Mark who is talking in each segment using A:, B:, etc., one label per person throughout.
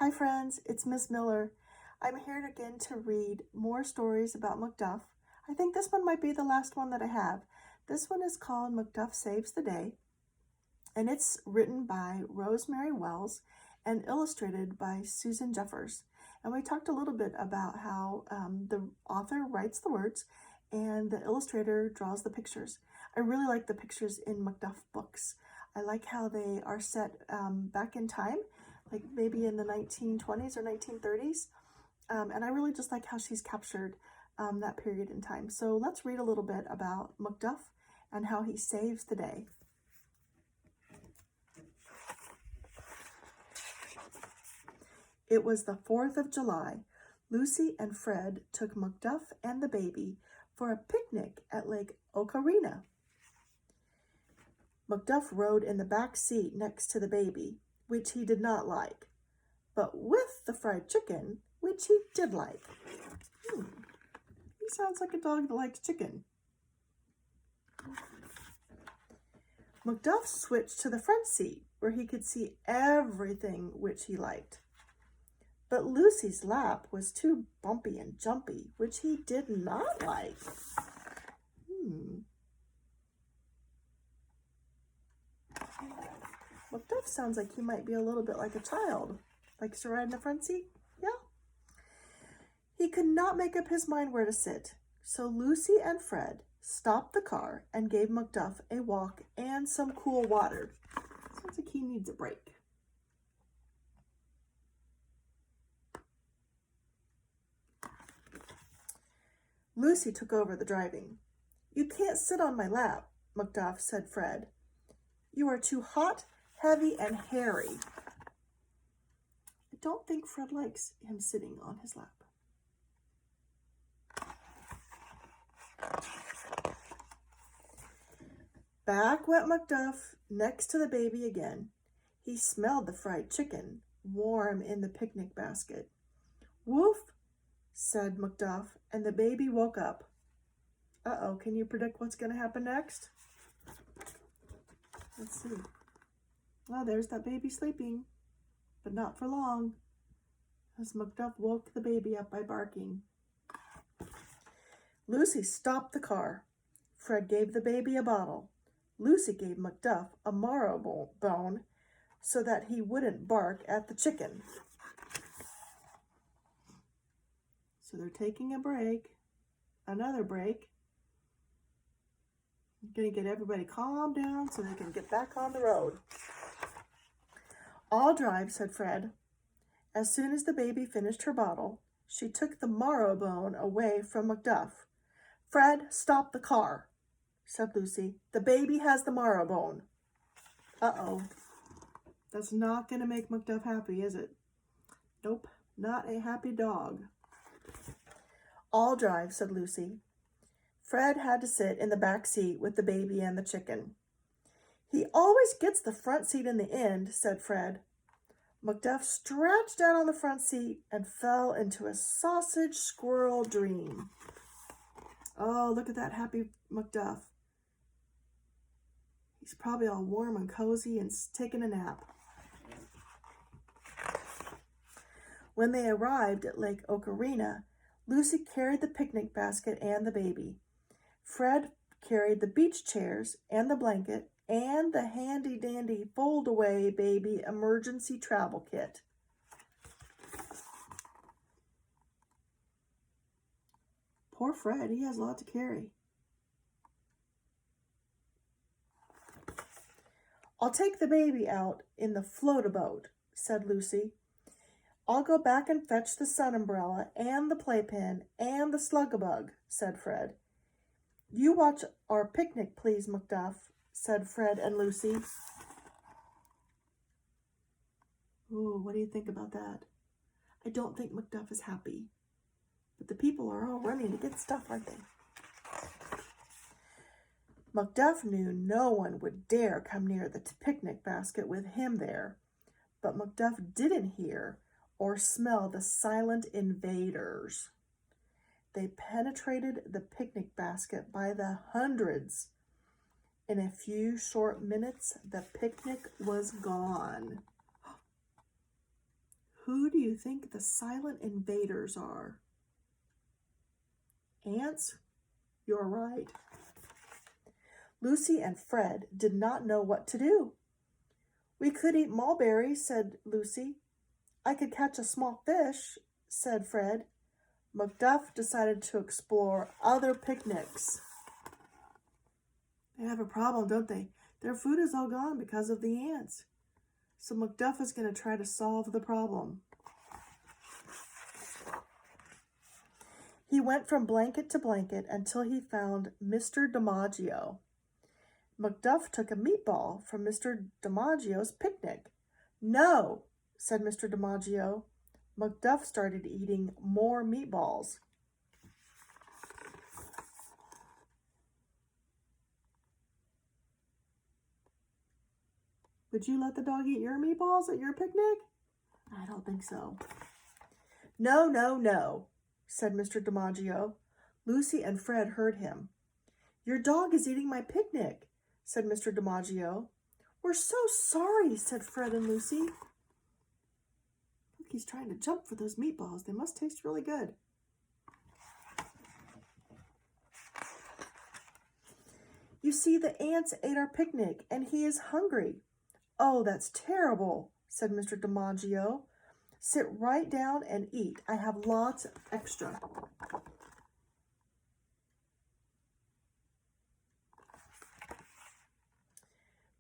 A: Hi friends, it's Miss Miller. I'm here again to read more stories about McDuff. I think this one might be the last one that I have. This one is called McDuff Saves the Day, and it's written by Rosemary Wells and illustrated by Susan Jeffers. And we talked a little bit about how the author writes the words and the illustrator draws the pictures. I really like the pictures in McDuff books. I like how they are set back in time, like maybe in the 1920s or 1930s. And I really just like how she's captured that period in time. So let's read a little bit about McDuff and how he saves the day. It was the 4th of July. Lucy and Fred took McDuff and the baby for a picnic at Lake Ocarina. McDuff rode in the back seat next to the baby, which he did not like, but with the fried chicken, which he did like. He sounds like a dog that likes chicken. McDuff switched to the front seat, where he could see everything which he liked. But Lucy's lap was too bumpy and jumpy, which he did not like. McDuff sounds like he might be a little bit like a child. Likes to ride in the front seat? Yeah. He could not make up his mind where to sit, so Lucy and Fred stopped the car and gave McDuff a walk and some cool water. Sounds like he needs a break. Lucy took over the driving. "You can't sit on my lap," McDuff said Fred. "You are too hot, heavy, and hairy." I don't think Fred likes him sitting on his lap. Back went McDuff next to the baby again. He smelled the fried chicken, warm in the picnic basket. "Woof," said McDuff, and the baby woke up. Uh-oh, can you predict what's going to happen next? Let's see. Well, there's that baby sleeping, but not for long, as McDuff woke the baby up by barking. Lucy stopped the car. Fred gave the baby a bottle. Lucy gave McDuff a marrow-bone so that he wouldn't bark at the chicken. So they're taking a break, another break. I'm going to get everybody calmed down so they can get back on the road. "I'll drive," said Fred. As soon as the baby finished her bottle, she took the marrow-bone away from McDuff. "Fred, stop the car," said Lucy. "The baby has the marrow-bone." Uh-oh. That's not going to make McDuff happy, is it? Nope, not a happy dog. "I'll drive," said Lucy. Fred had to sit in the back seat with the baby and the chicken. "He always gets the front seat in the end," said Fred. McDuff stretched out on the front seat and fell into a sausage squirrel dream. Oh, look at that happy McDuff. He's probably all warm and cozy and taking a nap. When they arrived at Lake Ocarina, Lucy carried the picnic basket and the baby. Fred carried the beach chairs and the blanket and the handy-dandy fold-away baby emergency travel kit. Poor Fred, he has a lot to carry. "I'll take the baby out in the float-a-boat," said Lucy. "I'll go back and fetch the sun umbrella and the playpen and the slug-a-bug," said Fred. "You watch our picnic, please, McDuff," said Fred and Lucy. Ooh, what do you think about that? I don't think McDuff is happy, but the people are all running to get stuff, aren't they? McDuff knew no one would dare come near the picnic basket with him there, but McDuff didn't hear or smell the silent invaders. They penetrated the picnic basket by the hundreds. In a few short minutes, the picnic was gone. Who do you think the silent invaders are? Ants? You're right. Lucy and Fred did not know what to do. We could eat mulberries, said Lucy. I could catch a small fish, said Fred. McDuff decided to explore other picnics. They have a problem, don't they? Their food is all gone because of the ants. So McDuff is going to try to solve the problem. He went from blanket to blanket until he found Mr. DiMaggio. McDuff took a meatball from Mr. DiMaggio's picnic. No, said Mr. DiMaggio. McDuff started eating more meatballs. Would you let the dog eat your meatballs at your picnic? I don't think so. No, no, no, said Mr. DiMaggio. Lucy and Fred heard him. Your dog is eating my picnic, said Mr. DiMaggio. We're so sorry, said Fred and Lucy. Look, he's trying to jump for those meatballs. They must taste really good. You see, the ants ate our picnic, and he is hungry. Oh, that's terrible, said Mr. DiMaggio. Sit right down and eat. I have lots extra.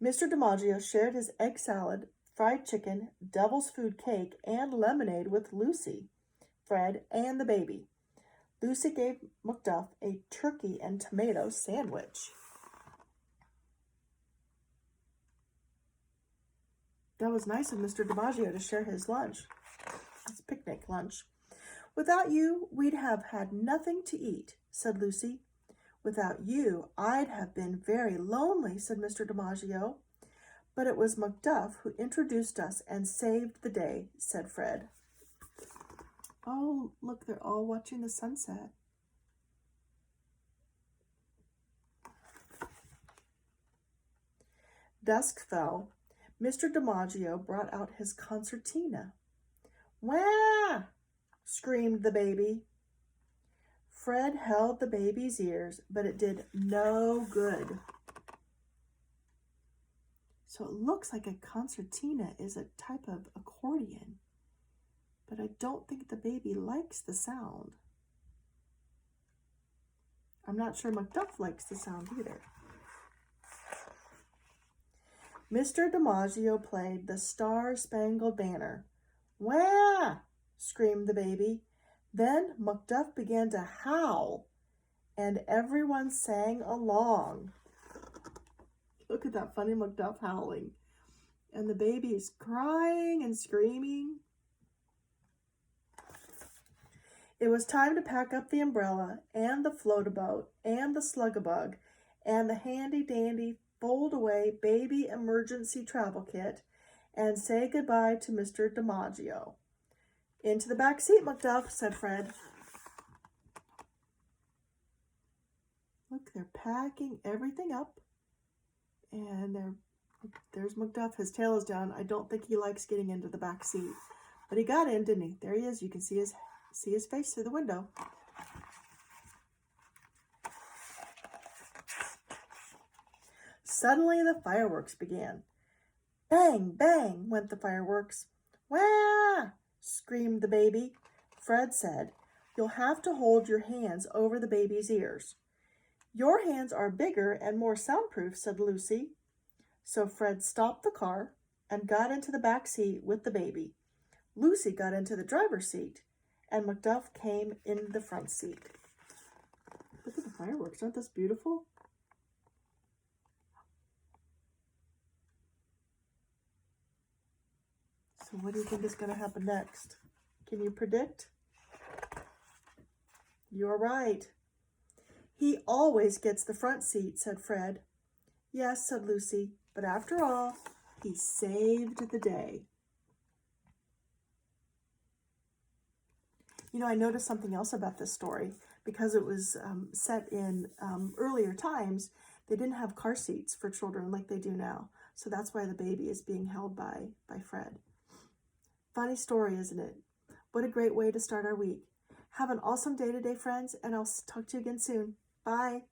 A: Mr. DiMaggio shared his egg salad, fried chicken, devil's food cake, and lemonade with Lucy, Fred, and the baby. Lucy gave McDuff a turkey and tomato sandwich. That was nice of Mr. DiMaggio to share his lunch, his picnic lunch. Without you, we'd have had nothing to eat, said Lucy. Without you, I'd have been very lonely, said Mr. DiMaggio. But it was McDuff who introduced us and saved the day, said Fred. Oh, look, they're all watching the sunset. Dusk fell. Mr. DiMaggio brought out his concertina. Wah! Screamed the baby. Fred held the baby's ears, but it did no good. So it looks like a concertina is a type of accordion, but I don't think the baby likes the sound. I'm not sure McDuff likes the sound either. Mr. DiMaggio played the Star-Spangled Banner. Wah! Screamed the baby. Then McDuff began to howl, and everyone sang along. Look at that funny McDuff howling. And the baby is crying and screaming. It was time to pack up the umbrella and the float-a-boat and the slug-a-bug and the handy-dandy fold-away baby emergency travel kit and say goodbye to Mr. DiMaggio. Into the back seat, McDuff, said Fred. Look, they're packing everything up. And there's McDuff. His tail is down. I don't think he likes getting into the back seat. But he got in, didn't he? There he is. You can see his face through the window. Suddenly the fireworks began. Bang, bang went the fireworks. Wah! Screamed the baby. Fred said, You'll have to hold your hands over the baby's ears. Your hands are bigger and more soundproof, said Lucy. So Fred stopped the car and got into the back seat with the baby. Lucy got into the driver's seat, and McDuff came in the front seat. Look at the fireworks. Aren't this beautiful? So what do you think is going to happen next? Can you predict? You're right. He always gets the front seat, said Fred. Yes, said Lucy, but after all, he saved the day. You know, I noticed something else about this story. Because it was set in earlier times, they didn't have car seats for children like they do now. So that's why the baby is being held by Fred. Funny story, isn't it? What a great way to start our week. Have an awesome day today, friends, and I'll talk to you again soon. Bye.